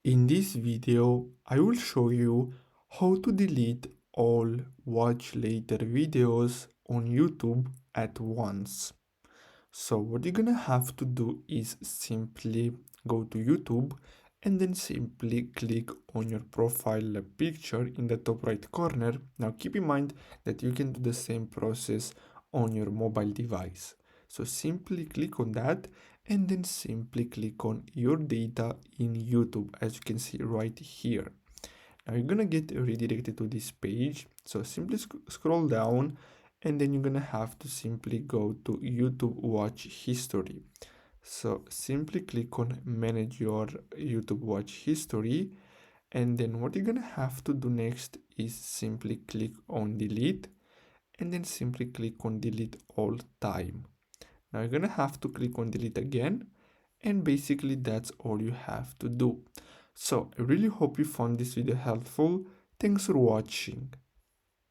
In this video, I will show you how to delete all watch later videos on YouTube at once. So what you're gonna have to do is simply go to YouTube and then simply click on your profile picture in the top right corner. Now keep in mind that you can do the same process on your mobile device. So simply click on that and then simply click on your data in YouTube, as you can see right here. Now you're gonna get redirected to this page. So simply scroll down and then you're gonna have to simply go to YouTube watch history. So simply click on manage your YouTube watch history, and then what you're gonna have to do next is simply click on delete and then simply click on delete all time. Now you're gonna have to click on delete again, and basically that's all you have to do. So I really hope you found this video helpful. Thanks for watching.